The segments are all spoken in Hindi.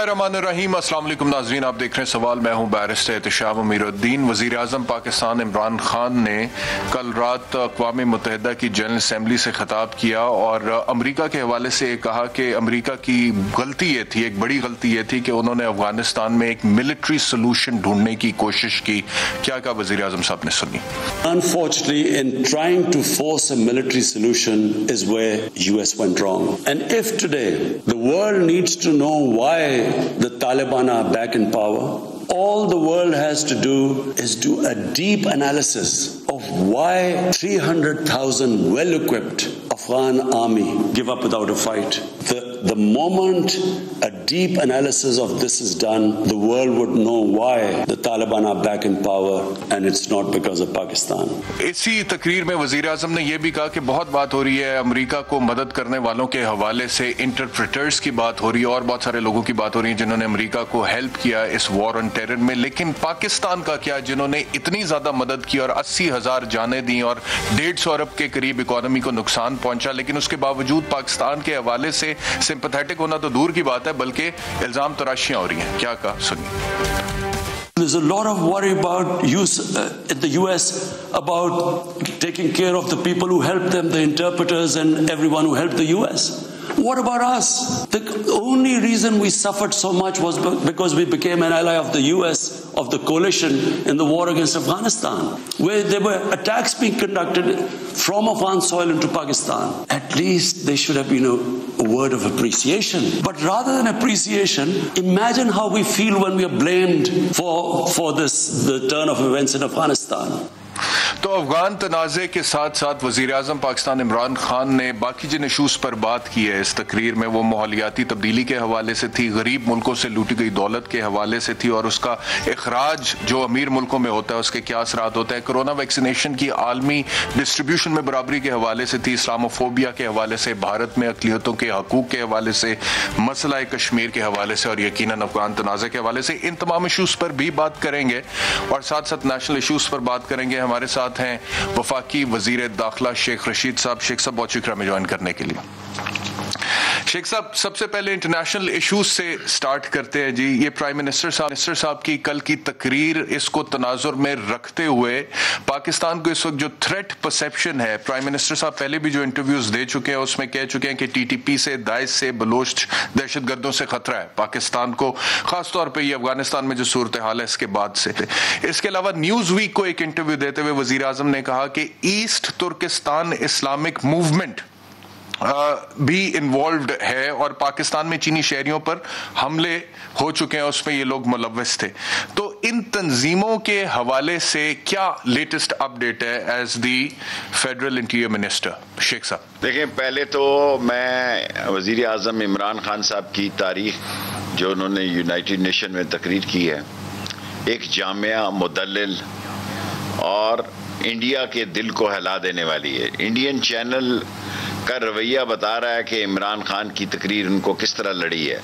बिस्मिल्लाहिर्रहमानिर्रहीम। अस्सलाम वालेकुम नाज़रीन, आप देख रहे हैं सवाल। मैं हूं बैरिस्टर एहतिशाम अमीरुद्दीन। वज़ीर आज़म पाकिस्तान इमरान खान ने कल रात अक़वाम मुत्तहिदा की जनरल असम्बली से ख़िताब किया और अमरीका के हवाले से कहा कि अमरीका की गलती ये थी, एक बड़ी गलती ये थी कि उन्होंने अफगानिस्तान में एक मिलिट्री सोल्यूशन ढूंढने की कोशिश की। क्या कहा वज़ीर आज़म साहब ने, सुनी। Unfortunately, in trying to force a military solution is where US went wrong. And if today the world needs to know why the Taliban are back in power, all the world has to do is do a deep analysis of why 300,000 well-equipped Afghan army give up without a fight. The moment a deep analysis of this is done, the world would know why the Taliban are back in power and it's not because of Pakistan. इसी तकरीर में वज़ीर आज़म ने यह भी कहा कि बहुत बात हो रही है अमरीका को मदद करने वालों के हवाले से, इंटरप्रेटर्स की बात हो रही है और बहुत सारे लोगों की बात हो रही है जिन्होंने अमरीका को हेल्प किया इस वॉर ऑन टेरर में। लेकिन पाकिस्तान का क्या, जिन्होंने इतनी ज्यादा मदद की और 80,000 जानें दी और 150 अरब के करीब इकोनॉमी को नुकसान पहुंचा, लेकिन उसके बावजूद पाकिस्तान के हवाले से सिंपैथेटिक होना तो दूर की बात है बल्कि इल्जाम तराशियां हो रही हैं। क्या कहा, सुनिए। There's a lot of worry about the US about taking care of the people who helped them, the interpreters and everyone who helped the US. What about us? The only reason we suffered so much was because we became an ally of the US, of the coalition in the war against Afghanistan, where there were attacks being conducted from Afghan soil into Pakistan. At least there should have been a word of appreciation. But rather than appreciation, imagine how we feel when we are blamed for the turn of events in Afghanistan. तो अफगान तनाज़े के साथ साथ वज़ीर आज़म पाकिस्तान इमरान खान ने बाकी जिन इशूज़ पर बात की है इस तकरीर में, वो माहौलियाती तब्दीली के हवाले से थी, गरीब मुल्कों से लूटी गई दौलत के हवाले से थी और उसका अखराज जो अमीर मुल्कों में होता है उसके क्या असरात होता है, कोरोना वैक्सीनेशन की आलमी डिस्ट्रीब्यूशन में बराबरी के हवाले से थी, इस्लामोफोबिया के हवाले से, भारत में अक़लियतों के हकूक़ के हवाले से, मसला कश्मीर के हवाले से और यकीनन अफगान तनाज़े के हवाले से। इन तमाम इशूज़ पर भी बात करेंगे और साथ साथ नेशनल इशूज़ पर बात करेंगे। हमारे साथ हैं वफाकी वजीर दाखिला शेख रशीद साहब। शेख साहब बहुत शुक्रिया हमें ज्वाइन करने के लिए। शेख साहब, सबसे पहले इंटरनेशनल इशूज से स्टार्ट करते हैं जी। ये प्राइम मिनिस्टर साहब की कल की तकरीर, इसको तनाजुर में रखते हुए पाकिस्तान को इस वक्त जो थ्रेट परसेप्शन है, प्राइम मिनिस्टर साहब पहले भी जो इंटरव्यूज दे चुके हैं उसमें कह चुके हैं कि टीटीपी से, दाइश से, बलोच दहशतगर्दों से खतरा है पाकिस्तान को, खासतौर पर ये अफगानिस्तान में जो सूरत हाल है इसके बाद से। इसके अलावा न्यूज वीक को एक इंटरव्यू देते हुए वजीर आजम ने कहा कि ईस्ट तुर्किस्तान इस्लामिक मूवमेंट भी इन्वॉल्व्ड है और पाकिस्तान में चीनी शहरियों पर हमले हो चुके हैं, उसमें ये लोग मुलव्वस थे। तो इन तंजीमों के हवाले से क्या लेटेस्ट अपडेट है as the federal interior minister? Sheikh साहब देखें, पहले तो मैं वजीर आज़म इमरान खान साहब की तारीख जो उन्होंने यूनाइटेड नेशन में तकरीर की है, एक जामिया, मुदल्लिल और इंडिया के दिल को हिला देने वाली है। इंडियन चैनल का रवैया बता रहा है कि इमरान खान की तकरीर उनको किस तरह लड़ी है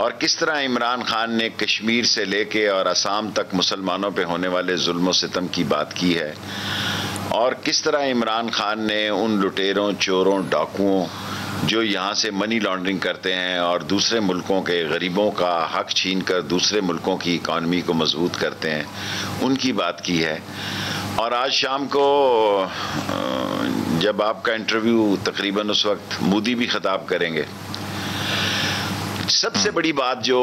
और किस तरह इमरान खान ने कश्मीर से लेके और असम तक मुसलमानों पे होने वाले जुल्म सितम की बात की है और किस तरह इमरान खान ने उन लुटेरों, चोरों, डाकुओं जो यहाँ से मनी लॉन्ड्रिंग करते हैं और दूसरे मुल्कों के गरीबों का हक छीन कर दूसरे मुल्कों की इकॉनमी को मजबूत करते हैं, उनकी बात की है। और आज शाम को जब आपका इंटरव्यू तकरीबन उस वक्त मोदी भी खिताब करेंगे, सबसे बड़ी बात जो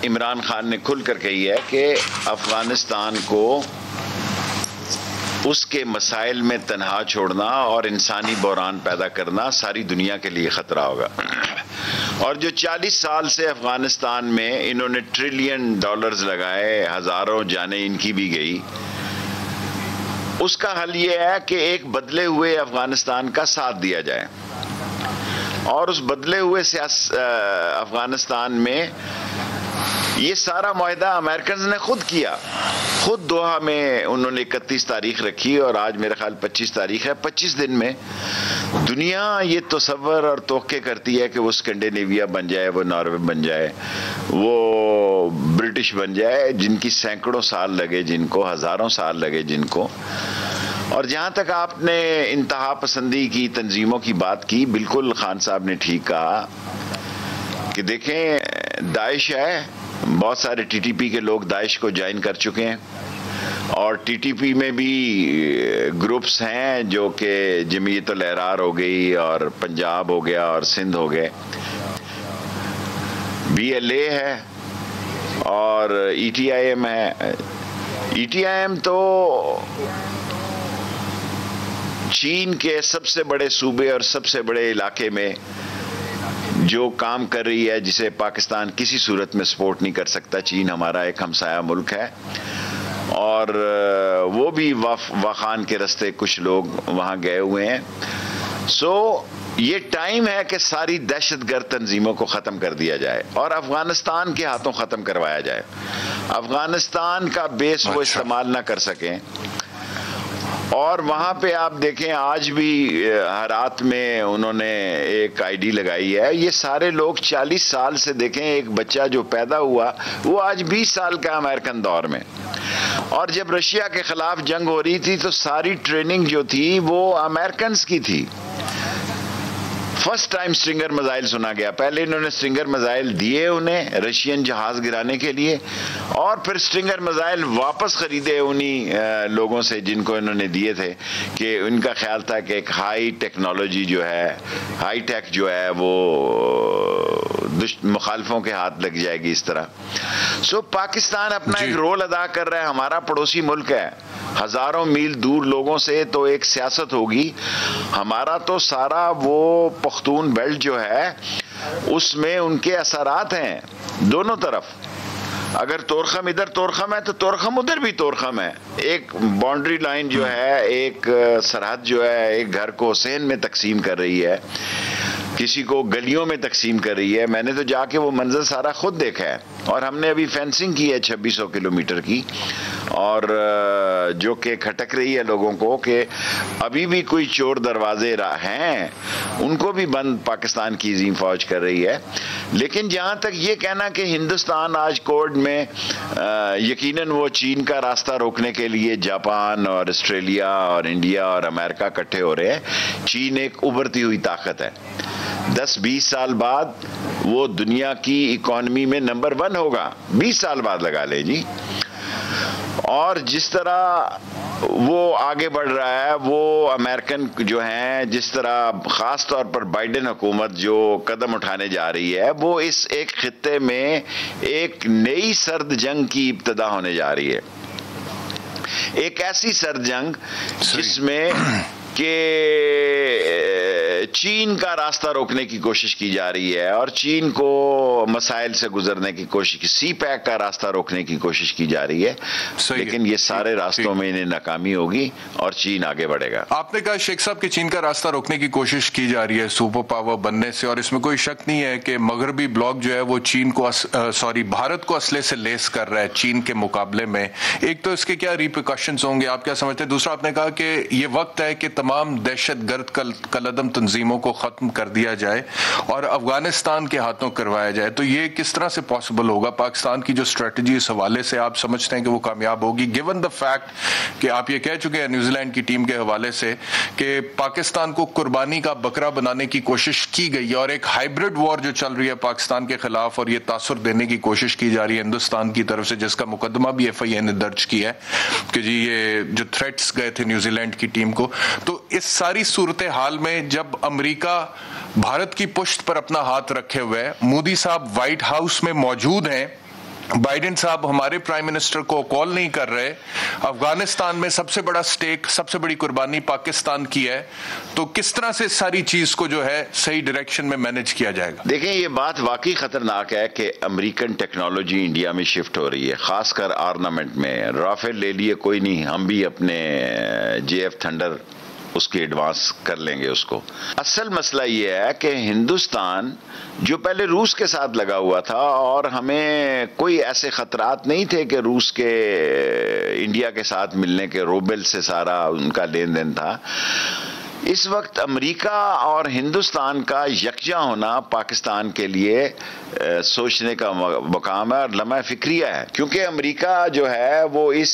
इमरान खान ने खुल कर कही है कि अफगानिस्तान को उसके मसाइल में तन्हा छोड़ना और इंसानी बहरान पैदा करना सारी दुनिया के लिए खतरा होगा। और जो 40 साल से अफगानिस्तान में इन्होंने ट्रिलियन डॉलर्स लगाए, हजारों जानें इनकी भी गई, उसका हल ये है कि एक बदले हुए अफगानिस्तान का साथ दिया जाए और उस बदले हुए अफगानिस्तान में ये सारा मुआहदा अमेरिकन ने खुद किया। खुद दोहा में उन्होंने 31 तारीख रखी और आज मेरा ख्याल 25 तारीख है। 25 दिन में दुनिया ये तसव्वुर और तोक़े करती है कि वो स्कैंडिनेविया बन जाए, वो नॉर्वे बन जाए, वो ब्रिटिश बन जाए, जिनकी सैकड़ों साल लगे, जिनको हज़ारों साल लगे जिनको। और जहाँ तक आपने इंतहा पसंदी की तंजीमों की बात की, बिल्कुल खान साहब ने ठीक कहा कि देखें में दाइश है, बहुत सारे टीटीपी के लोग दाइश को ज्वाइन कर चुके हैं, और टीटीपी में भी ग्रुप्स हैं जो कि जमीयतुल एहरार हो गई और पंजाब हो गया और सिंध हो गए, BLA है और ETIM है। ETIM तो चीन के सबसे बड़े सूबे और सबसे बड़े इलाके में जो काम कर रही है, जिसे पाकिस्तान किसी सूरत में सपोर्ट नहीं कर सकता। चीन हमारा एक हमसाया मुल्क है और वो भी वाखान के रास्ते कुछ लोग वहाँ गए हुए हैं। सो ये टाइम है कि सारी दहशतगर्द तंजीमों को ख़त्म कर दिया जाए और अफ़गानिस्तान के हाथों ख़त्म करवाया जाए। अफ़गानिस्तान का बेस वो इस्तेमाल ना कर सकें। और वहाँ पे आप देखें, आज भी हरात में उन्होंने एक आईडी लगाई है। ये सारे लोग 40 साल से, देखें, एक बच्चा जो पैदा हुआ वो आज 20 साल का अमेरिकन दौर में, और जब रशिया के खिलाफ जंग हो रही थी तो सारी ट्रेनिंग जो थी वो अमेरिकन की थी। फर्स्ट टाइम स्ट्रिंगर मिसाइल सुना गया। पहले इन्होंने स्ट्रिंगर मिसाइल दिए उन्हें रशियन जहाज गिराने के लिए, और फिर स्ट्रिंगर मिसाइल वापस खरीदे उन्हीं लोगों से जिनको इन्होंने दिए थे, कि उनका ख्याल था कि एक हाई टेक्नोलॉजी जो है, हाई टेक जो है, वो मुखालफों के हाथ लग जाएगी इस तरह। सो पाकिस्तान अपना एक रोल अदा कर रहा है। हमारा पड़ोसी मुल्क है, हजारों मील दूर लोगों से तो एक सियासत होगी। हमारा तो सारा वो पख्तून बेल्ट जो है उसमें उनके असरात हैं दोनों तरफ। अगर तोरखम इधर तोरखम है तो तोरखम उधर भी तोरखम है। एक बाउंड्री लाइन जो है, एक सरहद जो है, एक घर को हुसैन में तकसीम कर रही है, किसी को गलियों में तकसीम कर रही है। मैंने तो जाके वो मंजर सारा खुद देखा है, और हमने अभी फेंसिंग की है 2600 किलोमीटर की, और जो कि खटक रही है लोगों को कि अभी भी कोई चोर दरवाजे हैं, उनको भी बंद पाकिस्तान की अज़ीम फौज कर रही है। लेकिन जहाँ तक ये कहना कि हिंदुस्तान आज कोर्ट में यकीनन वो चीन का रास्ता रोकने के लिए जापान और ऑस्ट्रेलिया और इंडिया और अमेरिका इकट्ठे हो रहे हैं। चीन एक उभरती हुई ताकत है। 10-20 साल बाद वो दुनिया की इकॉनमी में नंबर 1 होगा। 20 साल बाद लगा ले जी। और जिस तरह वो आगे बढ़ रहा है, वो अमेरिकन जो हैं, जिस तरह ख़ास तौर पर बाइडेन हुकूमत जो कदम उठाने जा रही है, वो इस एक खित्ते में एक नई सर्द जंग की इब्तिदा होने जा रही है। एक ऐसी सर्द जंग जिसमें कि चीन का रास्ता रोकने की कोशिश की जा रही है और चीन को मसाइल से गुजरने की कोशिश की, CPEC का रास्ता रोकने की कोशिश की जा रही है। लेकिन ये सारे रास्तों में इन्हें नाकामी होगी और चीन आगे बढ़ेगा। आपने कहा शेख साहब कि चीन का रास्ता रोकने की कोशिश की जा रही है सुपर पावर बनने से, और इसमें कोई शक नहीं है कि मगरबी ब्लॉक जो है वो चीन को भारत को असले से लेस कर रहा है चीन के मुकाबले में। एक तो इसके क्या रिपरकशंस होंगे, आप क्या समझते हैं? दूसरा, आपने कहा कि ये वक्त है कि तमाम दहशतगर्द कलअदम तंजीमों को खत्म कर दिया जाए और अफगानिस्तान के हाथों करवाया जाए। तो ये किस तरह से पॉसिबल होगा? पाकिस्तान की जो स्ट्रेटजी इस हवाले से आप समझते हैं कि वो कामयाब होगी, गिवन द फैक्ट कि आप ये कह चुके हैं न्यूजीलैंड की टीम के हवाले से कि पाकिस्तान को कुर्बानी का बकरा बनाने की कोशिश की गई है और एक हाइब्रिड वॉर जो चल रही है पाकिस्तान के खिलाफ और ये तासुर देने की कोशिश की जा रही है हिंदुस्तान की तरफ से, जिसका मुकदमा भी FIA ने दर्ज किया है कि जी ये जो थ्रेट्स गए थे न्यूजीलैंड की टीम को। तो इस सारी सूरत हाल में जब अमेरिका भारत की पुश्त पर अपना हाथ रखे हुए है, मोदी साहब व्हाइट हाउस में मौजूद हैं, बाइडेन साहब हमारे प्राइम मिनिस्टर को कॉल नहीं कर रहे, अफगानिस्तान में सबसे बड़ा स्टेक, सबसे बड़ी कुर्बानी पाकिस्तान की है, तो किस तरह से सारी चीज को जो है सही डायरेक्शन में मैनेज किया जाएगा? देखें, ये बात वाकई खतरनाक है कि अमेरिकन टेक्नोलॉजी इंडिया में शिफ्ट हो रही है, खासकर आर्मामेंट में। राफेल ले लिए कोई नहीं, हम भी अपने JF थंडर उसके एडवांस कर लेंगे उसको। असल मसला ये है कि हिंदुस्तान जो पहले रूस के साथ लगा हुआ था और हमें कोई ऐसे खतरात नहीं थे कि रूस के इंडिया के साथ मिलने के, रूबल से सारा उनका लेन देन था। इस वक्त अमेरिका और हिंदुस्तान का यकजा होना पाकिस्तान के लिए सोचने का मकाम है और लम्हा फिक्रिया है, क्योंकि अमेरिका जो है वो इस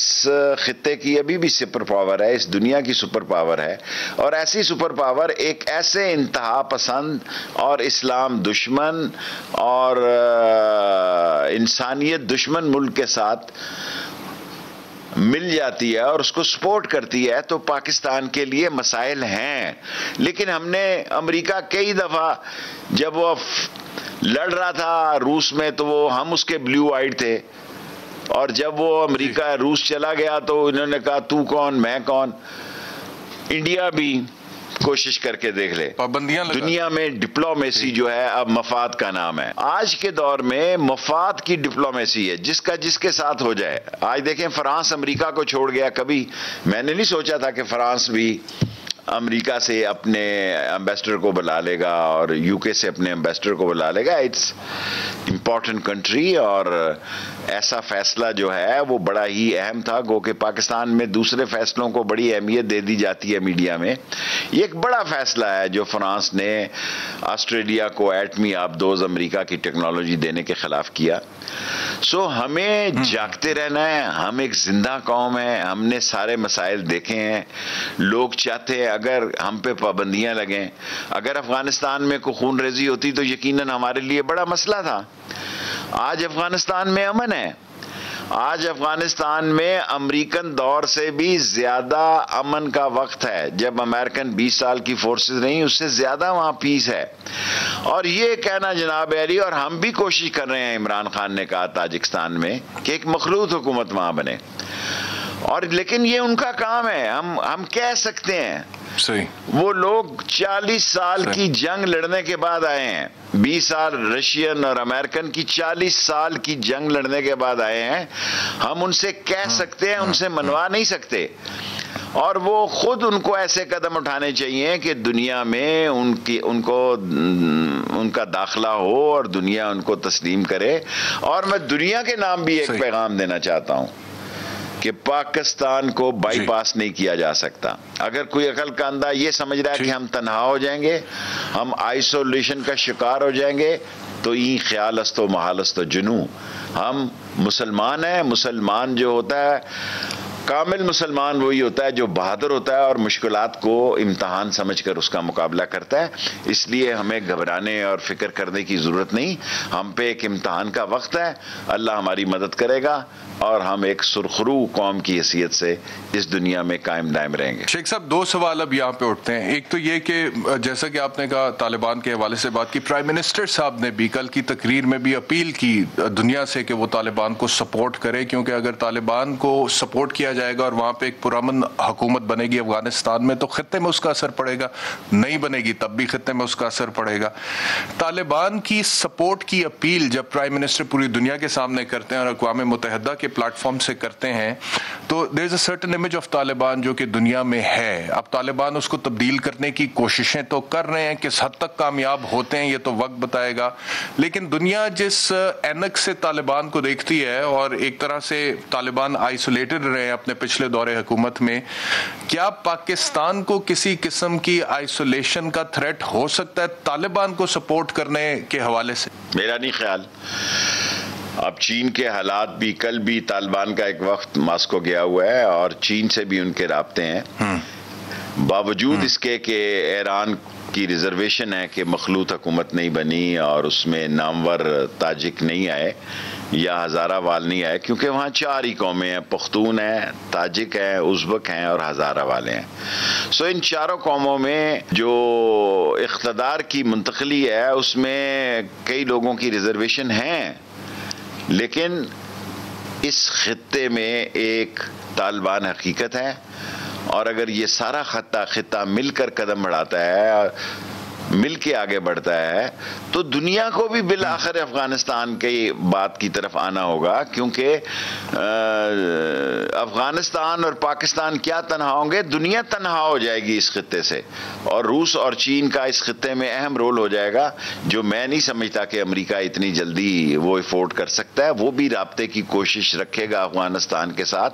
खित्ते की अभी भी सुपर पावर है, इस दुनिया की सुपर पावर है। और ऐसी सुपर पावर एक ऐसे इंतहा पसंद और इस्लाम दुश्मन और इंसानियत दुश्मन मुल्क के साथ मिल जाती है और उसको सपोर्ट करती है, तो पाकिस्तान के लिए मसाइल हैं। लेकिन हमने अमेरिका कई दफ़ा जब वो लड़ रहा था रूस में तो वो हम उसके ब्लू आइड थे, और जब वो अमेरिका रूस चला गया तो इन्होंने कहा तू कौन मैं कौन। इंडिया भी कोशिश करके देख ले, पाबंदियां दुनिया में डिप्लोमेसी जो है अब मफाद का नाम है। आज के दौर में मफाद की डिप्लोमेसी है, जिसका जिसके साथ हो जाए। आज देखें फ्रांस अमेरिका को छोड़ गया, कभी मैंने नहीं सोचा था कि फ्रांस भी अमेरिका से अपने एम्बेसडर को बुला लेगा और यूके से अपने एम्बेसडर को बुला लेगा। इट्स इम्पॉर्टेंट कंट्री, और ऐसा फैसला जो है वो बड़ा ही अहम था। गो कि पाकिस्तान में दूसरे फैसलों को बड़ी अहमियत दे दी जाती है मीडिया में। ये एक बड़ा फैसला है जो फ्रांस ने ऑस्ट्रेलिया को एटमी आबदोज अमेरिका की टेक्नोलॉजी देने के खिलाफ किया। सो हमें जागते रहना है, हम एक जिंदा कौम है, हमने सारे मसाइल देखे हैं। लोग चाहते हैं अगर हम पे पाबंदियां लगें, अगर अफगानिस्तान में कोई खून रेजी होती तो यकीनन हमारे लिए बड़ा मसला था। आज अफगानिस्तान में अमन है, आज अफगानिस्तान में अमेरिकन दौर से भी ज्यादा अमन का वक्त है। जब अमेरिकन 20 साल की फोर्सेस रही, उससे ज्यादा वहां पीस है। और ये कहना जनाब अली, और हम भी कोशिश कर रहे हैं, इमरान खान ने कहा ताजिकिस्तान में कि एक मखलूत हुकूमत वहां बने, और लेकिन ये उनका काम है। हम कह सकते हैं सही, वो लोग 40 साल की जंग लड़ने के बाद आए हैं, 20 साल रशियन और अमेरिकन की 40 साल की जंग लड़ने के बाद आए हैं। हम उनसे कह सकते हैं, उनसे मनवा नहीं सकते। और वो खुद उनको ऐसे कदम उठाने चाहिए कि दुनिया में उनका दाखला हो और दुनिया उनको तस्लीम करे। और मैं दुनिया के नाम भी एक पैगाम देना चाहता हूं कि पाकिस्तान को बाईपास नहीं किया जा सकता। अगर कोई अकलकांदा ये समझ रहा है कि हम तन्हा हो जाएंगे, हम आइसोलेशन का शिकार हो जाएंगे, तो ये ख्याल अस्तो महालस्तो जुनू। हम मुसलमान हैं, मुसलमान जो होता है, कामिल मुसलमान वही होता है जो बहादुर होता है और मुश्किलात को इम्तहान समझकर उसका मुकाबला करता है। इसलिए हमें घबराने और फिक्र करने की ज़रूरत नहीं। हम पे एक इम्तहान का वक्त है, अल्लाह हमारी मदद करेगा और हम एक सुरखरू कौम की हैसियत से इस दुनिया में कायम दायम रहेंगे। शेख साहब, दो सवाल अब यहाँ पे उठते हैं। एक तो ये कि जैसा कि आपने कहा तालिबान के हवाले से बात की, प्राइम मिनिस्टर साहब ने भी कल की तकरीर में भी अपील की दुनिया से कि वो तालिबान को सपोर्ट करे, क्योंकि अगर तालिबान को सपोर्ट किया जाएगा और वहाँ पे एक पुरअमन हुकूमत बनेगी अफगानिस्तान में, तो खित्ते में उसका असर पड़ेगा, नहीं बनेगी तब भी खित्ते में उसका असर पड़ेगा। तालिबान की सपोर्ट की अपील जब प्राइम मिनिस्टर पूरी दुनिया के सामने करते हैं और अक़वाम मुत्तहिदा के प्लेटफॉर्म से करते हैं, तो there is a certain image of Taliban जो कि दुनिया में है। अब तालिबान उसको तब्दील करने की कोशिशें तो कर रहे हैं, किस हद तक कामयाब होते हैं ये तो वक्त बताएगा। लेकिन दुनिया जिस ऐनक से तालिबान को देखती है, और एक तरह से तालिबान आइसोलेटेड रहे अपने पिछले दौरे हुकूमत में, क्या पाकिस्तान को किसी किस्म की आइसोलेशन का थ्रेट हो सकता है तालिबान को सपोर्ट करने के हवाले से? मेरा नहीं ख्याल। अब चीन के हालात भी, कल भी तालिबान का एक वक्त मास्को गया हुआ है और चीन से भी उनके राब्ते हैं, बावजूद इसके कि ईरान की रिजर्वेशन है कि मखलूत हुकूमत नहीं बनी और उसमें नामवर ताजिक नहीं आए या हज़ारावाल नहीं आए, क्योंकि वहाँ 4 ही कौमें हैं, पख्तून हैं, ताजिक हैं, उज़्बक हैं और हज़ारा वाले हैं। सो इन चारों कौमों में जो इख्तदार की मुंतकली है उसमें कई लोगों की रिजर्वेशन हैं, लेकिन इस खित्ते में एक तालिबान हकीकत है। और अगर ये सारा खित्ता मिलकर कदम बढ़ाता है मिल के आगे बढ़ता है तो दुनिया को भी बिल आखिर अफगानिस्तान की बात की तरफ आना होगा, क्योंकि अफगानिस्तान और पाकिस्तान क्या तनहा होंगे, दुनिया तनहा हो जाएगी इस खित्ते से, और रूस और चीन का इस खित्ते में अहम रोल हो जाएगा, जो मैं नहीं समझता कि अमेरिका इतनी जल्दी वो अफोर्ड कर सकता है। वो भी राब्ते की कोशिश रखेगा अफगानिस्तान के साथ,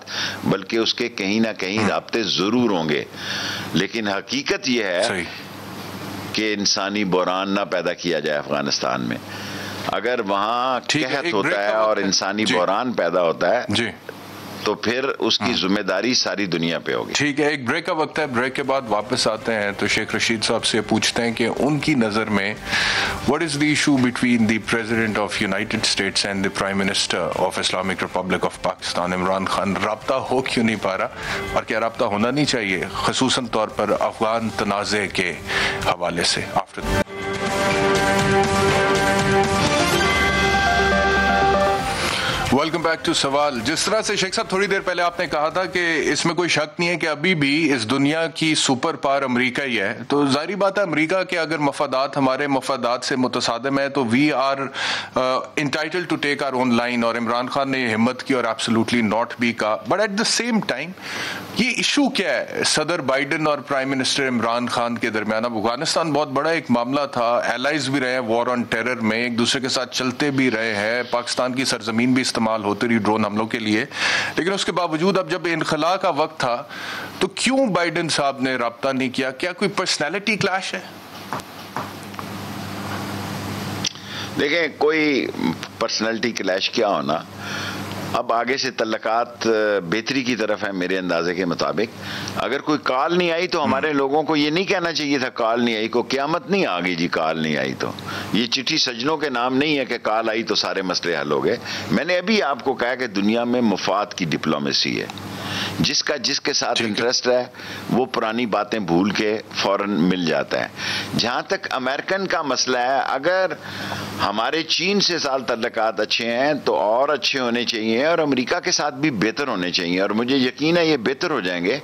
बल्कि उसके कहीं ना कहीं राब्ते जरूर होंगे, लेकिन हकीकत यह है कि इंसानी बहरान ना पैदा किया जाए अफगानिस्तान में। अगर वहां कहत होता है और इंसानी बहरान पैदा होता है जी, तो फिर उसकी जिम्मेदारी सारी दुनिया पे होगी। ठीक है, एक ब्रेक का वक्त है, ब्रेक के बाद वापस आते हैं तो शेख रशीद साहब से पूछते हैं कि उनकी नज़र में what is the issue between the president of United states and the prime minister of Islamic Republic of Pakistan Imran Khan. राब्ता हो क्यों नहीं पा रहा और क्या राब्ता होना नहीं चाहिए, खसूसन तौर पर अफगान तनाज़े के हवाले से। आफ्टर वेलकम बैक टू सवाल। जिस तरह से शेख साहब थोड़ी देर पहले आपने कहा था कि इसमें कोई शक नहीं है कि अभी भी इस दुनिया की सुपर पावर अमेरिका ही है, तो जाहिर बात है अमेरिका के अगर मफादात हमारे मफादात से मुतसादिम है तो we are entitled to take our own line, और इमरान खान ने हिम्मत की और एब्सोल्युटली नॉट भी कहा। But at the same time ये इशू क्या है सदर बाइडन और प्राइम मिनिस्टर इमरान खान के दरमियान? अफगानिस्तान बहुत बड़ा एक मामला था, एलाइज भी रहे हैं वॉर ऑन टेरर में, एक दूसरे के साथ चलते भी रहे हैं, पाकिस्तान की सरजमीन भी इस्तेमाल होती रही ड्रोन हमलों के लिए, लेकिन उसके बावजूद अब जब इनखला का वक्त था तो क्यों बाइडन साहब ने राब्ता नहीं किया? क्या कोई पर्सनैलिटी क्लैश है? देखें, कोई पर्सनैलिटी क्लैश क्या होना, अब आगे से तल्लकात बेहतरी की तरफ है मेरे अंदाजे के मुताबिक। अगर कोई कॉल नहीं आई तो हमारे लोगों को ये नहीं कहना चाहिए था कॉल नहीं आई को, क़यामत नहीं आ गई जी कॉल नहीं आई तो। ये चिट्ठी सजनों के नाम नहीं है कि कॉल आई तो सारे मसले हल हो गए। मैंने अभी आपको कहा कि दुनिया में मुफाद की डिप्लोमेसी है, जिसका जिसके साथ इंटरेस्ट है वो पुरानी बातें भूल के फौरन मिल जाता है। जहाँ तक अमेरिकन का मसला है, अगर हमारे चीन से साल तल्लकात अच्छे हैं तो और अच्छे होने चाहिए, और अमेरिका के साथ भी बेहतर होने चाहिए, और मुझे यकीन है ये बेहतर हो जाएंगे।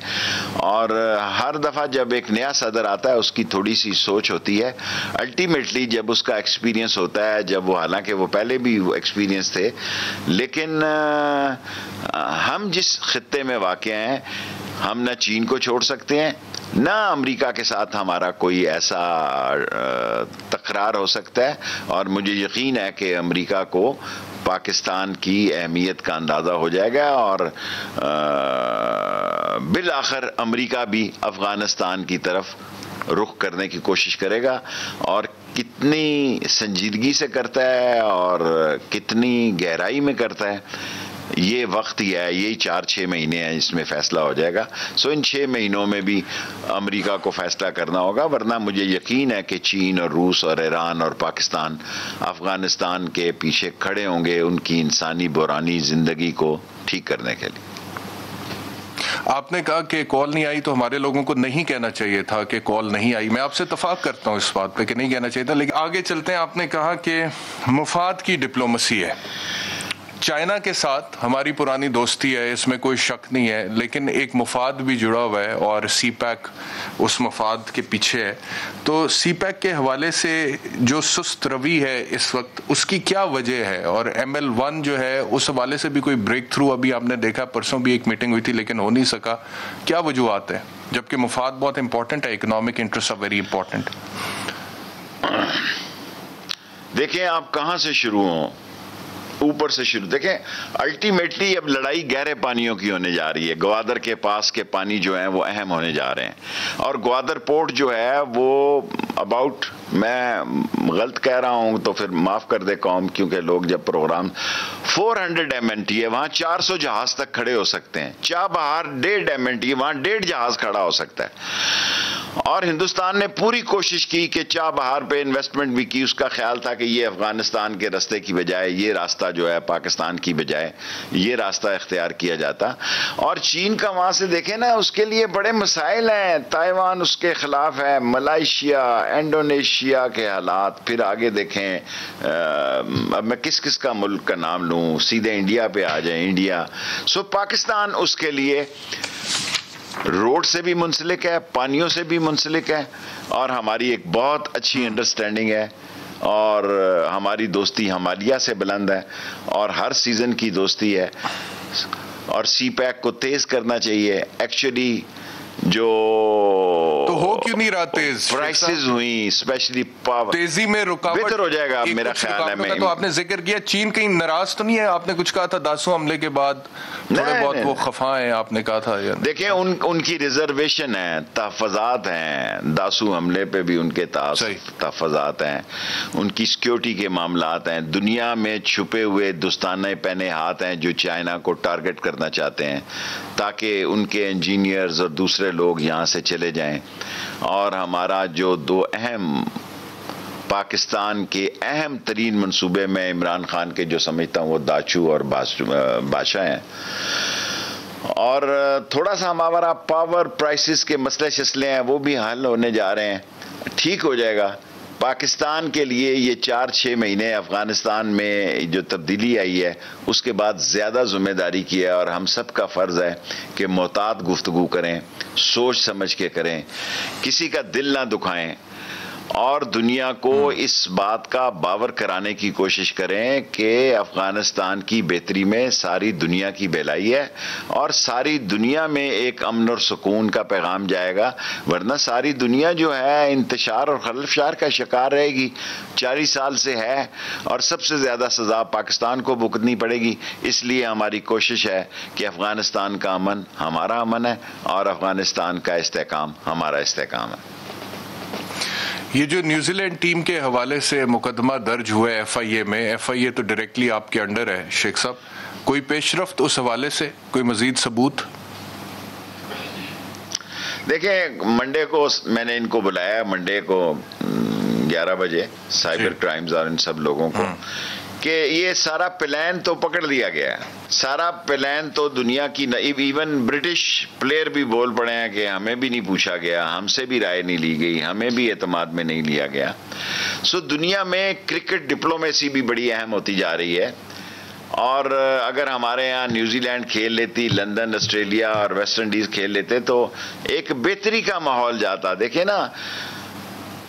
और हर दफ़ा जब एक नया सदर आता है उसकी थोड़ी सी सोच होती है, अल्टीमेटली जब उसका एक्सपीरियंस होता है, जब वो हालांकि वो पहले भी वो एक्सपीरियंस थे, लेकिन हम जिस खित्ते में वाक़ हैं हम ना चीन को छोड़ सकते हैं, ना अमेरिका के साथ हमारा कोई ऐसा तकरार हो सकता है। और मुझे यकीन है कि अमेरिका को पाकिस्तान की अहमियत का अंदाज़ा हो जाएगा, और बिल आखिर अमेरिका भी अफ़गानिस्तान की तरफ रुख करने की कोशिश करेगा, और कितनी संजीदगी से करता है और कितनी गहराई में करता है ये वक्त ही है, यही 4-6 महीने हैं, इसमें फैसला हो जाएगा। सो इन 6 महीनों में भी अमेरिका को फैसला करना होगा, वरना मुझे यकीन है कि चीन और रूस और ईरान और पाकिस्तान अफगानिस्तान के पीछे खड़े होंगे उनकी इंसानी बुरानी ज़िंदगी को ठीक करने के लिए। आपने कहा कि कॉल नहीं आई तो हमारे लोगों को नहीं कहना चाहिए था कि कॉल नहीं आई। मैं आपसे इत्तेफाक करता हूँ इस बात पे कि नहीं कहना चाहिए था, लेकिन आगे चलते हैं। आपने कहा कि मुफाद की डिप्लोमेसी है, चाइना के साथ हमारी पुरानी दोस्ती है, इसमें कोई शक नहीं है, लेकिन एक मुफाद भी जुड़ा हुआ है और सीपैक उस मुफाद के पीछे है। तो सीपैक के हवाले से जो सुस्त रवि है इस वक्त, उसकी क्या वजह है? और ML1 जो है उस हवाले से भी कोई ब्रेक थ्रू अभी आपने देखा, परसों भी एक मीटिंग हुई थी लेकिन हो नहीं सका, क्या वजूहत है? जबकि मुफाद बहुत इंपॉर्टेंट है, economic interest are very important. देखिए, आप कहाँ से शुरू हों, ऊपर से शुरू। देखें, अल्टीमेटली अब लड़ाई गहरे पानियों की होने जा रही है। ग्वादर के पास के पानी जो हैं वो अहम होने जा रहे हैं, और ग्वादर पोर्ट जो है वो अबाउट, मैं गलत कह रहा हूं तो फिर माफ कर दे कौम, क्योंकि लोग जब प्रोग्राम 400 MNT है, वहां 400 जहाज तक खड़े हो सकते हैं। चाबहार 1.5 MNT, वहां 1.5 जहाज खड़ा हो सकता है। और हिंदुस्तान ने पूरी कोशिश की कि चाबहार पे इन्वेस्टमेंट भी की। उसका ख्याल था कि ये अफगानिस्तान के रास्ते की बजाय, ये रास्ता जो है पाकिस्तान की बजाय ये रास्ता इख्तियार किया जाता। और चीन का वहां से देखें ना, उसके लिए बड़े मसाइल हैं। ताइवान उसके खिलाफ है, मलाइशिया, इंडोनेशिया के हालात, फिर आगे देखें, अब मैं किस किस का मुल्क का नाम लूं, सीधे इंडिया पे आ जाए, इंडिया। सो पाकिस्तान उसके लिए रोड से भी मुंसलिक है, पानियों से भी मुंसलिक है, और हमारी एक बहुत अच्छी अंडरस्टैंडिंग है, और हमारी दोस्ती हिमालय से बुलंद है, और हर सीज़न की दोस्ती है, और सी पैक को तेज करना चाहिए। एक्चुअली जो तो हो क्यों नहीं रहा तेज? प्राइसेस हुई स्पेशली पावर, तेजी में रुकावट बेहतर हो जाएगा मेरा ख्याल है। तो आपने जिक्र किया चीन कहीं नाराज तो नहीं है? आपने कुछ कहा था दासू हमले के बाद थोड़े बहुत वो खफा है, आपने कहा था यार। देखिए उनकी रिजर्वेशन है, तहफ़्फ़ुज़ात हैं, दासू हमले पे भी उनके तहफ़्फ़ुज़ात हैं, उनकी सिक्योरिटी के मामलात हैं, दुनिया में छुपे हुए दोस्ताने पहने हाथ हैं जो चाइना को टारगेट करना चाहते हैं ताकि उनके इंजीनियर्स और दूसरे लोग यहाँ से चले जाएं। और हमारा जो दो अहम पाकिस्तान के अहम तरीन मंसूबे में इमरान खान के जो समझता हूँ वो दाचू और बादशाह हैं। और थोड़ा सा हमारा पावर प्राइसेस के मसले शसले हैं वो भी हल होने जा रहे हैं, ठीक हो जाएगा। पाकिस्तान के लिए ये 4-6 महीने अफ़गानिस्तान में जो तब्दीली आई है उसके बाद ज़्यादा ज़िम्मेदारी की है, और हम सब का फ़र्ज़ है कि मोहतात गुफ्तगू करें, सोच समझ के करें, किसी का दिल ना दुखाएं, और दुनिया को इस बात का बावर कराने की कोशिश करें कि अफ़गानिस्तान की बेहतरी में सारी दुनिया की भलाई है, और सारी दुनिया में एक अमन और सुकून का पैगाम जाएगा। वरना सारी दुनिया जो है इंतशार और खलफशार का शिकार रहेगी, 40 साल से है, और सबसे ज़्यादा सज़ा पाकिस्तान को भुगतनी पड़ेगी। इसलिए हमारी कोशिश है कि अफ़गानिस्तान का अमन हमारा अमन है, और अफ़गानिस्तान का इस्तेहकाम हमारा इस्तेहकाम है। ये जो न्यूजीलैंड टीम के हवाले से मुकदमा दर्ज हुआ है FIA में, FIA तो डायरेक्टली आपके अंडर है शेख साहब, कोई पेशरफ्त उस हवाले से, कोई मजीद सबूत? देखिए मंडे को मैंने इनको बुलाया, मंडे को 11 बजे साइबर क्राइम्स और इन सब लोगों को, कि ये सारा प्लान तो पकड़ लिया गया है, सारा प्लान तो दुनिया की, इवन ब्रिटिश प्लेयर भी बोल पड़े हैं कि हमें भी नहीं पूछा गया, हमसे भी राय नहीं ली गई, हमें भी एतमाद में नहीं लिया गया। सो दुनिया में क्रिकेट डिप्लोमेसी भी बड़ी अहम होती जा रही है, और अगर हमारे यहाँ न्यूजीलैंड खेल लेती, लंदन, ऑस्ट्रेलिया और वेस्ट इंडीज़ खेल लेते तो एक बेहतरी का माहौल जाता। देखे ना,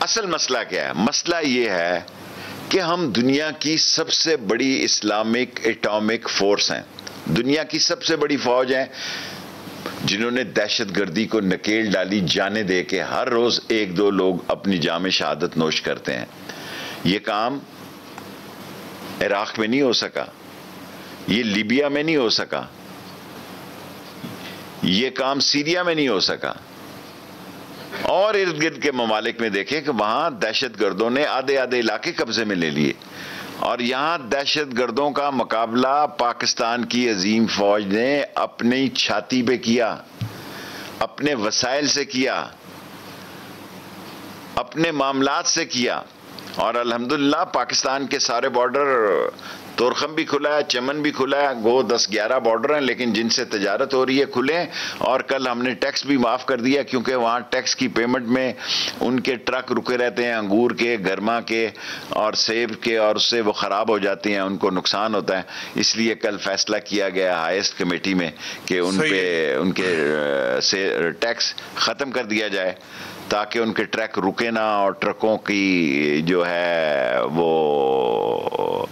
असल मसला क्या है? मसला ये है कि हम दुनिया की सबसे बड़ी इस्लामिक एटॉमिक फोर्स हैं, दुनिया की सबसे बड़ी फौज है, जिन्होंने दहशतगर्दी को नकेल डाली, जाने दे के हर रोज 1-2 लोग अपनी जामे शहादत नोश करते हैं। ये काम इराक में नहीं हो सका, ये लीबिया में नहीं हो सका, ये काम सीरिया में नहीं हो सका, और इर्द गिर्द के ममालिक में देखें कि वहां दहशतगर्दों ने आधे आधे इलाके कब्जे में ले लिए, और यहां दहशतगर्दों का मुकाबला पाकिस्तान की अजीम फौज ने अपनी छाती पे किया, अपने वसाइल से किया, अपने मामलात से किया, और अल्हम्दुलिल्लाह पाकिस्तान के सारे बॉर्डर, तोरखम भी खुला है, चमन भी खुला है, गो 10-11 बॉर्डर हैं लेकिन जिनसे तजारत हो रही है खुले हैं। और कल हमने टैक्स भी माफ़ कर दिया, क्योंकि वहाँ टैक्स की पेमेंट में उनके ट्रक रुके रहते हैं, अंगूर के, गरमा के और सेब के, और उससे वो ख़राब हो जाती हैं, उनको नुकसान होता है। इसलिए कल फैसला किया गया हाईएस्ट कमेटी में कि उन पे उनके से टैक्स ख़त्म कर दिया जाए, ताकि उनके ट्रक रुके ना और ट्रकों की जो है वो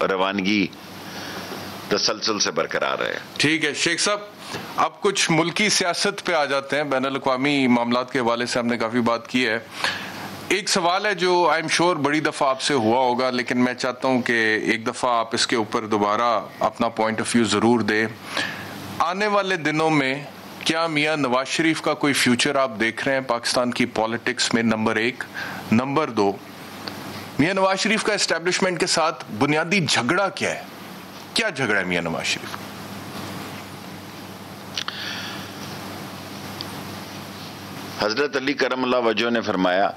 रवानगी तसलसल से बरकरार रहे। ठीक है शेख साहब, अब कुछ मुल्की सियासत पे आ जाते हैं। बैनुल-अक़वामी मामलात के हवाले से हमने काफ़ी बात की है। एक सवाल है जो आई एम श्योर बड़ी दफ़ा आपसे हुआ होगा, लेकिन मैं चाहता हूँ कि एक दफ़ा आप इसके ऊपर दोबारा अपना पॉइंट ऑफ व्यू ज़रूर दें। आने वाले दिनों में क्या मियाँ नवाज शरीफ का कोई फ्यूचर आप देख रहे हैं पाकिस्तान की पॉलिटिक्स में? नंबर 1। नंबर 2, मियाँ नवाज शरीफ का एस्टेब्लिशमेंट के साथ बुनियादी झगड़ा क्या है? क्या झगड़ा है मियाँ नवाज शरीफ? हजरत अली करमल्लाह वजह ने फरमाया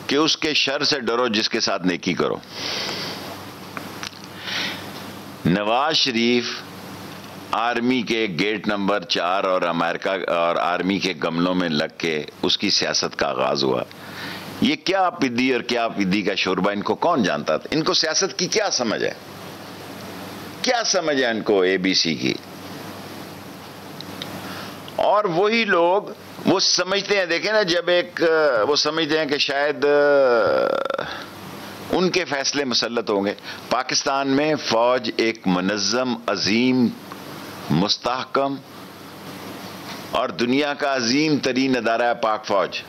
कि उसके शर से डरो जिसके साथ नेकी करो। नवाज शरीफ आर्मी के गेट नंबर 4 और अमेरिका और आर्मी के गमलों में लग के उसकी सियासत का आगाज हुआ। ये क्या पिद्दी और क्या पिद्दी का शोरबा, इनको कौन जानता था? इनको सियासत की क्या समझ है? क्या समझ है इनको ABC की? और वही लोग वो समझते हैं, देखें ना, जब एक वो समझते हैं कि शायद उनके फैसले मुसल्लत होंगे। पाकिस्तान में फौज एक मुनज़्ज़म, अजीम, मुस्तहकम और दुनिया का अजीम तरीन अदारा है पाक फौज।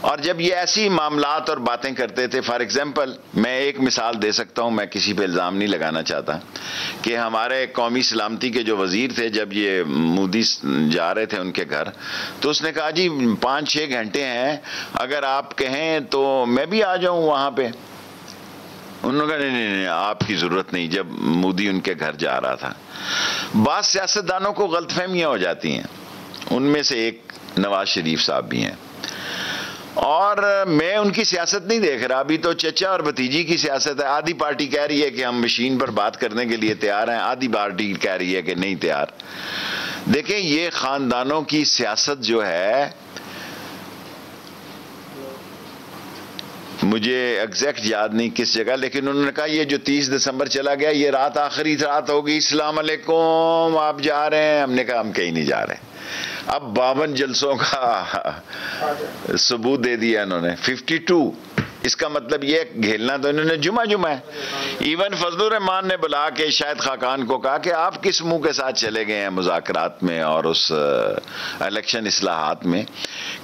और जब ये ऐसी मामलात और बातें करते थे, फॉर एग्जांपल मैं एक मिसाल दे सकता हूं, मैं किसी पे इल्ज़ाम नहीं लगाना चाहता, कि हमारे कौमी सलामती के जो वजीर थे, जब ये मोदी जा रहे थे उनके घर, तो उसने कहा जी 5-6 घंटे हैं, अगर आप कहें तो मैं भी आ जाऊं वहां पे। उन्होंने कहा नहीं, आपकी जरूरत नहीं, जब मोदी उनके घर जा रहा था। बात सियासतदानों को गलतफहमियां हो जाती हैं, उनमें से एक नवाज शरीफ साहब भी हैं। और मैं उनकी सियासत नहीं देख रहा, अभी तो चचा और भतीजी की सियासत है। आधी पार्टी कह रही है कि हम मशीन पर बात करने के लिए तैयार हैं, आधी पार्टी कह रही है कि नहीं तैयार। देखें, ये खानदानों की सियासत जो है, मुझे एग्जैक्ट याद नहीं किस जगह, लेकिन उन्होंने कहा ये जो 30 दिसंबर चला गया, ये रात आखिरी रात होगी, अस्सलाम अलैकुम आप जा रहे हैं। हमने कहा हम कहीं नहीं जा रहे। अब 52 जलसों का सबूत दे दिया इन्होंने, 52। इसका मतलब ये घेलना तो इन्होंने जुमा जुमा है। इवन फजलुर रहमान ने बुला के शायद खाकान को कहा कि आप किस मुंह के साथ चले गए हैं मुज़ाकरात में और उस इलेक्शन इस्लाहात में,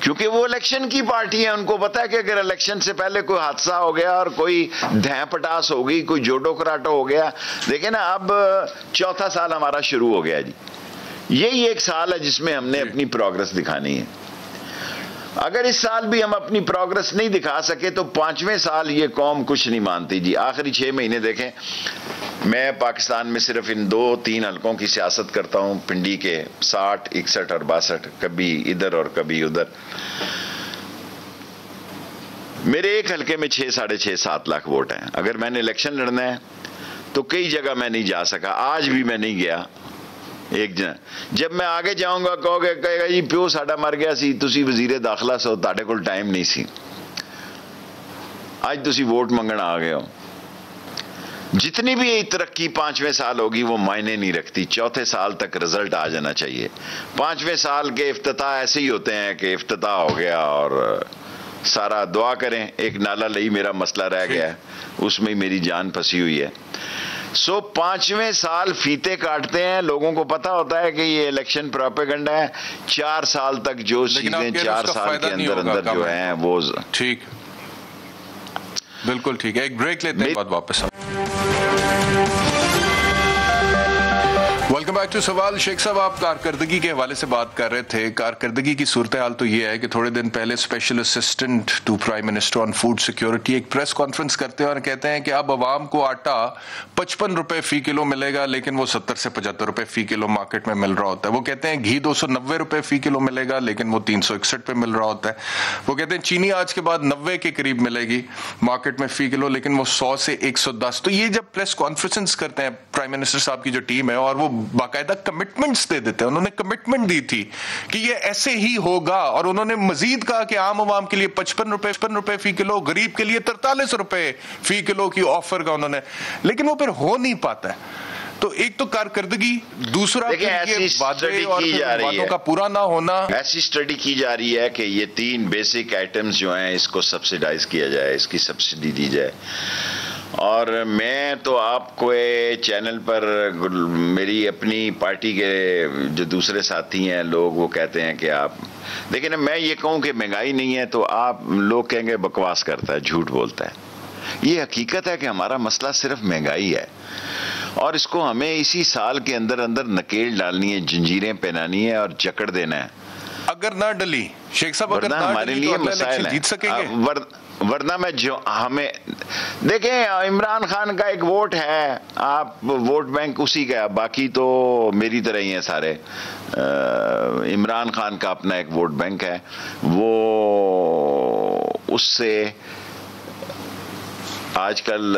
क्योंकि वो इलेक्शन की पार्टी है। उनको पता है कि अगर इलेक्शन से पहले कोई हादसा हो गया और कोई धैं पटास हो गई, कोई जोडो कराटो हो गया। देखे ना, अब चौथा साल हमारा शुरू हो गया जी। यही एक साल है जिसमें हमने अपनी प्रोग्रेस दिखानी है। अगर इस साल भी हम अपनी प्रोग्रेस नहीं दिखा सके तो 5वें साल ये कौम कुछ नहीं मानती जी। आखिरी 6 महीने देखें, मैं पाकिस्तान में सिर्फ इन 2-3 हलकों की सियासत करता हूं, पिंडी के 60, 61 और 62, कभी इधर और कभी उधर। मेरे एक हलके में 6, 6.5, 7 लाख वोट हैं। अगर मैंने इलेक्शन लड़ना है तो कई जगह मैं नहीं जा सका, आज भी मैं नहीं गया। एक जन जब मैं आगे जाऊंगा कहेगा जी प्यो साडा मर गया सी, तुसी वजीरे दाखिला सो, ताडे कोल टाइम नहीं सी, आज तुसी वोट मंगण आ गए हो। जितनी भी तरक्की 5वें साल होगी वो मायने नहीं रखती, चौथे साल तक रिजल्ट आ जाना चाहिए। 5वें साल के इफ्तिताह ऐसे ही होते हैं कि इफ्तिताह हो गया और सारा दुआ करें। एक नाला लई मेरा मसला रह गया है, उसमें ही मेरी जान फंसी हुई है। 5वें साल फीते काटते हैं, लोगों को पता होता है कि ये इलेक्शन प्रोपेगेंडा है। 4 साल तक जो चीजें 4 साल के अंदर अंदर जो हैं वो ठीक, बिल्कुल ठीक है। एक ब्रेक लेते हैं, बाद वापस। वेलकम बैक टू सवाल। शेख साहब, आप कारकर्दगी के हवाले से बात कर रहे थे। कारकर्दगी की सूरत हाल तो ये है कि थोड़े दिन पहले special assistant to prime minister on food security एक प्रेस कॉन्फ्रेंस करते हैं और कहते हैं कि अब आवाम को आटा 55 रुपए फी किलो मिलेगा, लेकिन वो 70 से 75 रुपए फी किलो मार्केट में मिल रहा होता है। वो कहते हैं घी 290 रुपए फी किलो मिलेगा, लेकिन वो 361 पे मिल रहा होता है। वो कहते हैं चीनी आज के बाद 90 के करीब मिलेगी मार्केट में फी किलो, लेकिन वो 100 से 110। तो ये जब प्रेस कॉन्फ्रेंस करते हैं प्राइम मिनिस्टर साहब की जो टीम है, और वो बाकायदा कमिटमेंट्स दे देते हैं। उन्होंने कमिटमेंट दी थी कि ये ऐसे ही होगा, और उन्होंने मजीद कहा कि आम आवाम के लिए 55 रुपए फी किलो, गरीब के लिए 43 रुपए फी किलो की ऑफर का उन्होंने, लेकिन वो फिर हो नहीं पाता है। तो एक तो कारकर्दगी, दूसरा वादों का पूरा ना होना। ऐसी स्टडी की जा रही है कि ये 3 बेसिक आइटम्स जो हैं इसको सब्सिडाइज किया जाए, इसकी सब्सिडी दी जाए। और मैं तो आपको चैनल पर, मेरी अपनी पार्टी के जो दूसरे साथी हैं लोग, वो कहते हैं कि आप देखिए ना, मैं ये कहूँ कि महंगाई नहीं है तो आप लोग कहेंगे बकवास करता है, झूठ बोलता है। ये हकीकत है कि हमारा मसला सिर्फ महंगाई है, और इसको हमें इसी साल के अंदर अंदर नकेल डालनी है, जंजीरें पहनानी है और जकड़ देना है। अगर ना डली शेख साहब, अगर हमारे लिए मसाइल जीत सकेंगे, वरना मैं जो हमें देखें, इमरान खान का एक वोट है, आप वोट बैंक उसी का, बाकी तो मेरी तरह ही है सारे। इमरान खान का अपना एक वोट बैंक है, वो उससे आजकल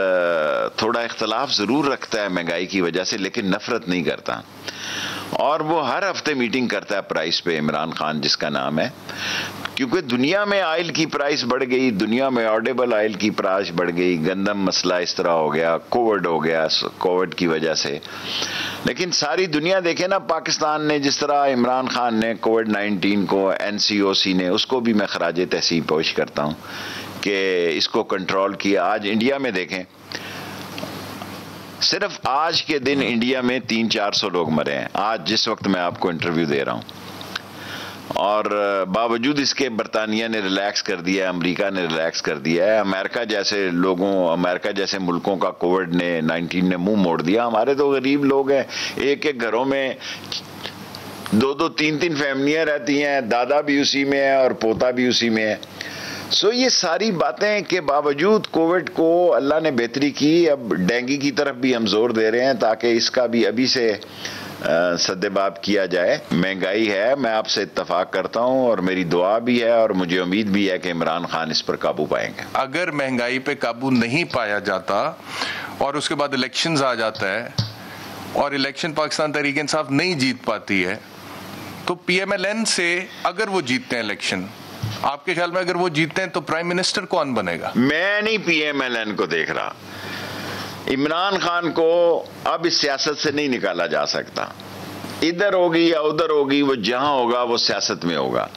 थोड़ा इख्तलाफ जरूर रखता है महंगाई की वजह से, लेकिन नफरत नहीं करता। और वो हर हफ्ते मीटिंग करता है प्राइस पे, इमरान खान जिसका नाम है। क्योंकि दुनिया में ऑयल की प्राइस बढ़ गई, दुनिया में ऑडेबल ऑयल की प्राइस बढ़ गई, गंदम मसला इस तरह हो गया, कोविड हो गया, कोविड की वजह से। लेकिन सारी दुनिया देखे ना, पाकिस्तान ने जिस तरह, इमरान खान ने कोविड-19 को, NCOC ने, उसको भी मैं खराज तहसीन पेश करता हूँ कि इसको कंट्रोल किया। आज इंडिया में देखें, सिर्फ आज के दिन इंडिया में 300-400 लोग मरे हैं, आज जिस वक्त मैं आपको इंटरव्यू दे रहा हूँ। और बावजूद इसके बरतानिया ने रिलैक्स कर दिया है, अमेरिका ने रिलैक्स कर दिया है, अमेरिका जैसे मुल्कों का कोविड-19 ने मुंह मोड़ दिया। हमारे तो गरीब लोग हैं, एक एक घरों में 2-2, 3-3 फैमिलियां रहती हैं, दादा भी उसी में है और पोता भी उसी में है। सो ये सारी बातें के बावजूद कोविड को अल्लाह ने बेहतरी की। अब डेंगू की तरफ भी हम जोर दे रहे हैं ताकि इसका भी अभी से सद्देबाब किया जाए। महंगाई है, मैं आपसे इत्तफाक करता हूं और मेरी दुआ भी है और मुझे उम्मीद भी है कि इमरान खान इस पर काबू पाएंगे। अगर महंगाई पे काबू नहीं पाया जाता और उसके बाद इलेक्शंस आ जाता है और इलेक्शन पाकिस्तान तहरीक इंसाफ नहीं जीत पाती है, तो PMLN से अगर वो जीतते हैं इलेक्शन, आपके ख्याल में अगर वो जीतते हैं तो प्राइम मिनिस्टर कौन बनेगा? मैं नहीं PMLN को देख रहा। इमरान खान को अब इस सियासत से नहीं निकाला जा सकता। इधर होगी या उधर होगी, वो जहां होगा वो सियासत में होगा।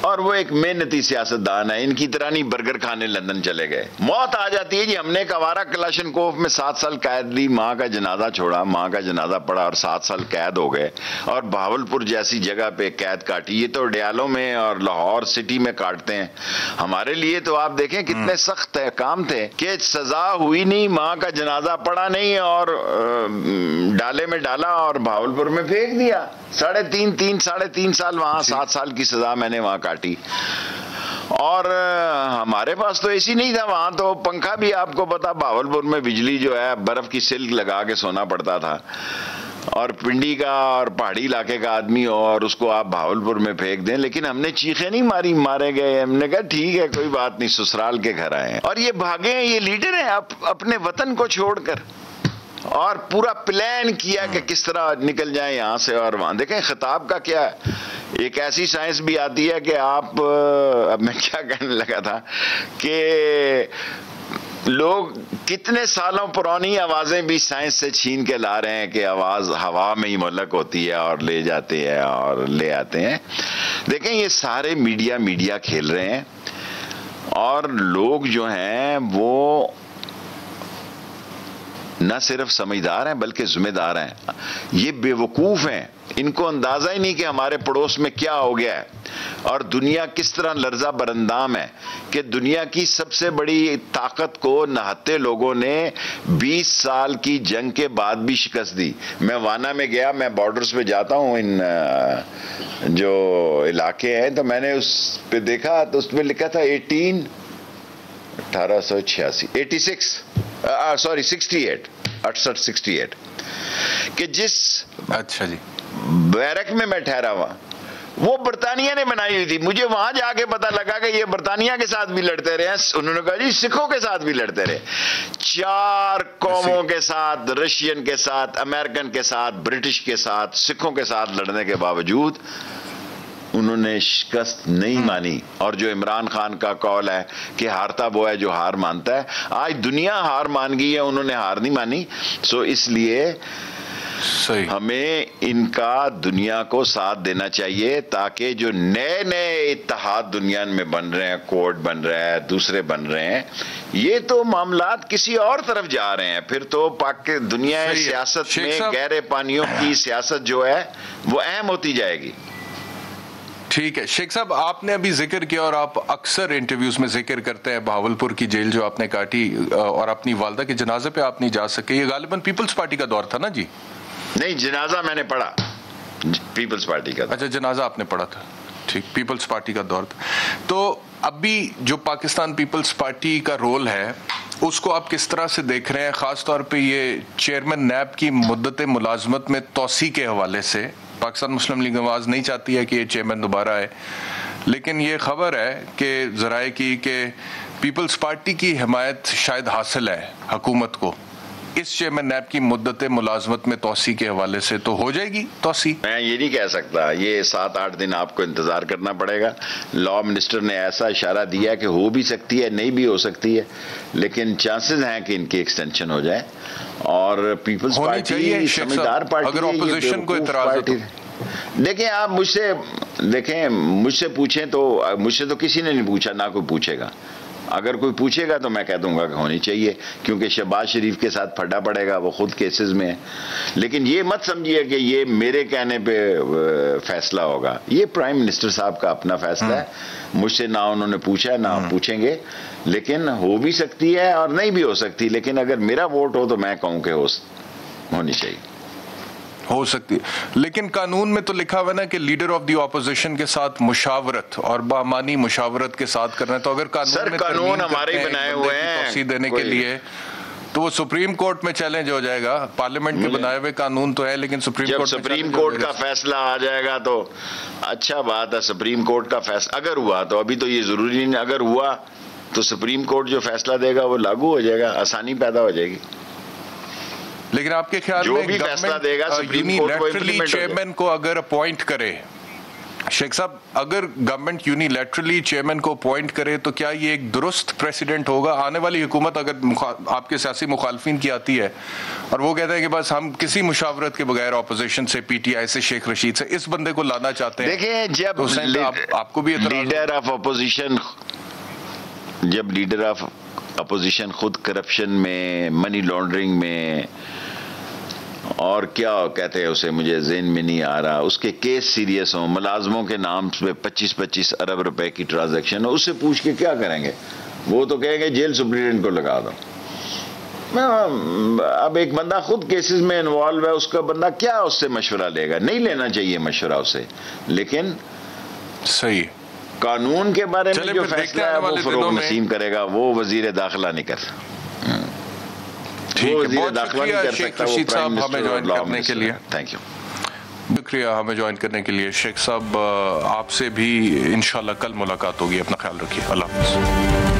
और वो एक मेहनती सियासतदान है, इनकी तरह नहीं बर्गर खाने लंदन चले गए। मौत आ जाती है जी। हमने कवारा कलाशनकोफ में 7 साल कैद ली, माँ का जनाजा छोड़ा, माँ का जनाजा पड़ा और 7 साल कैद हो गए। और भावलपुर जैसी जगह पे कैद काटी। ये तो डयालों में और लाहौर सिटी में काटते हैं। हमारे लिए तो आप देखें कितने सख्त है काम थे कि सजा हुई नहीं, माँ का जनाजा पड़ा नहीं और डाले में डाला और भावलपुर में फेंक दिया। 3.5 साल वहां, 7 साल की सजा मैंने वहां काटी। और हमारे पास तो एसी नहीं था वहां, तो पंखा भी आपको पता, भावलपुर में बिजली जो है बर्फ की सिल्क लगा के सोना पड़ता था। और पिंडी का और पहाड़ी इलाके का आदमी हो और उसको आप भावलपुर में फेंक दें। लेकिन हमने चीखें नहीं मारी, मारे गए। हमने कहा ठीक है कोई बात नहीं, ससुराल के घर आए। और ये भागे, ये लीडर हैं अपने वतन को छोड़कर, और पूरा प्लान किया कि किस तरह निकल जाए यहां से और वहां। देखें खिताब का क्या है, एक ऐसी साइंस भी आती है कि आप, अब मैं क्या कहने लगा था कि लोग कितने सालों पुरानी आवाजें भी साइंस से छीन के ला रहे हैं कि आवाज हवा में ही मुल्क होती है और ले जाते हैं और ले आते हैं। देखें ये सारे मीडिया खेल रहे हैं और लोग जो हैं वो न सिर्फ समझदार हैं बल्कि जिम्मेदार हैं। ये बेवकूफ हैं, इनको अंदाजा ही नहीं कि हमारे पड़ोस में क्या हो गया है और दुनिया किस तरह लर्जा बरंदाम है कि दुनिया की सबसे बड़ी ताकत को नहाते लोगों ने 20 साल की जंग के बाद भी शिकस्त दी। मैं वाना में गया, मैं बॉर्डर्स पे जाता हूँ, इन जो इलाके हैं, तो मैंने उस पे देखा तो उसमें लिखा था 68 कि जिस अच्छा जी बैरक में मैं ठहरा हुआ वो बरतानिया ने बनाई हुई थी। मुझे वहां जाके पता लगा कि ये बरतानिया के साथ भी लड़ते रहे। उन्होंने कहा जी सिखों के साथ भी लड़ते रहे। 4 कौमों के साथ, रशियन के साथ, अमेरिकन के साथ, ब्रिटिश के साथ, सिखों के साथ लड़ने के बावजूद उन्होंने शिकस्त नहीं मानी। और जो इमरान खान का कौल है कि हारता वो है जो हार मानता है, आज दुनिया हार मान गई है, उन्होंने हार नहीं मानी। सो इसलिए सही हमें इनका दुनिया को साथ देना चाहिए ताकि जो नए नए इत्तेहाद दुनिया में बन रहे हैं, कोड बन रहा है, दूसरे बन रहे हैं, ये तो मामलात किसी और तरफ जा रहे हैं। फिर तो दुनिया सियासत में गहरे पानियों की सियासत जो है वो अहम होती जाएगी। ठीक है शेख साहब, आपने अभी जिक्र किया और आप अक्सर इंटरव्यूज में जिक्र करते हैं भावलपुर की जेल जो आपने काटी और अपनी वालदा के जनाजे पे आप नहीं जा सके। ये गालिबन पीपल्स पार्टी का दौर था ना जी? नहीं, जनाजा मैंने पढ़ा पीपल्स पार्टी का। अच्छा, जनाजा आपने पढ़ा था, ठीक, पीपल्स पार्टी का दौर था। तो अभी जो पाकिस्तान पीपल्स पार्टी का रोल है उसको आप किस तरह से देख रहे हैं, खास तौर पे ये चेयरमैन नैब की मुद्दत मुलाजमत में तोसी के हवाले से? पाकिस्तान मुस्लिम लीग नवाज नहीं चाहती है कि ये चेयरमैन दोबारा आए, लेकिन ये खबर है कि ज़राए की कि पीपल्स पार्टी की हिमायत शायद हासिल है हुकूमत को, इस चेयरमैन नैब की मुद्दत मुलाजमत में तोसी के हवाले से तो हो जाएगी तोसी? मैं ये नहीं कह सकता, ये 7-8 दिन आपको इंतजार करना पड़ेगा। लॉ मिनिस्टर ने ऐसा इशारा दिया कि हो भी सकती है, नहीं भी हो सकती है, लेकिन चांसेस हैं कि इनकी एक्सटेंशन हो जाए। और पीपल्स पार्टी समझदार पार्टी, अगर ऑपोजिशन को इतराज है, देखिए आप मुझसे पूछें तो मुझसे तो किसी ने नहीं पूछा, ना कोई पूछेगा। अगर कोई पूछेगा तो मैं कह दूंगा कि होनी चाहिए, क्योंकि शहबाज शरीफ के साथ फटा पड़ेगा, वो खुद केसेस में है। लेकिन ये मत समझिए कि ये मेरे कहने पे फैसला होगा, ये प्राइम मिनिस्टर साहब का अपना फैसला है। मुझसे ना उन्होंने पूछा ना पूछेंगे, लेकिन हो भी सकती है और नहीं भी हो सकती। लेकिन अगर मेरा वोट हो तो मैं कहूँ कि होनी चाहिए, हो सकती है। लेकिन कानून में तो लिखा हुआ ना कि लीडर ऑफ द ऑपोजिशन के साथ मुशावरत और बामानी मुशावरत के साथ करना है। तो अगर कानून हमारे ही बनाए हुए हैं तोसी देने के लिए, तो वो सुप्रीम कोर्ट में चैलेंज हो जाएगा। पार्लियामेंट के बनाए हुए कानून तो है, लेकिन सुप्रीम कोर्ट का फैसला आ जाएगा तो अच्छा बात है। सुप्रीम कोर्ट का फैसला अगर हुआ तो, अभी तो ये जरूरी नहीं, अगर हुआ तो सुप्रीम कोर्ट जो फैसला देगा वो लागू हो जाएगा, आसानी पैदा हो जाएगी। लेकिन आपके ख्याल में भी फैसला देगा सुप्रीम कोर्ट चेयरमैन को अगर अपॉइंट करे, शेख साहब, अगर गवर्नमेंट यूनिलैटरली चेयरमैन को अपॉइंट करे तो क्या ये एक दुरुस्त प्रेसिडेंट होगा? आने वाली हुकूमत अगर आपके सियासी मुखालफिन की आती है और वो कहते हैं कि बस हम किसी मुशावरत के बगैर ऑपोजिशन से, पीटीआई से, शेख रशीद से इस बंदे को लाना चाहते हैं, देखिए जब आपको भी लीडर ऑफ अपोजिशन खुद करप्शन में, मनी लॉन्ड्रिंग में और क्या कहते हैं उसे, मुझे ज़हन में नहीं आ रहा, उसके केस सीरियस हो, मुलाजमों के नाम पे 25-25 अरब रुपए की ट्रांजैक्शन हो, उससे पूछ के क्या करेंगे? वो तो कहेंगे जेल सुप्रीडेंट को लगा दो। अब एक बंदा खुद केसेस में इन्वॉल्व है, उसका बंदा क्या उससे मशवरा लेगा? नहीं लेना चाहिए मशवरा उससे। लेकिन सही कानून के बारे में जो फैसला है वो फरोग नसीम करेगा, वो वजीर दाखिला नहीं कर शेख रशीद साहब हमें ज्वाइन करने के लिए। थैंक यू, शुक्रिया हमें ज्वाइन करने के लिए। शेख साहब आपसे भी इंशाल्लाह कल मुलाकात होगी, अपना ख्याल रखिए, अल्लाह हाफ़िज़।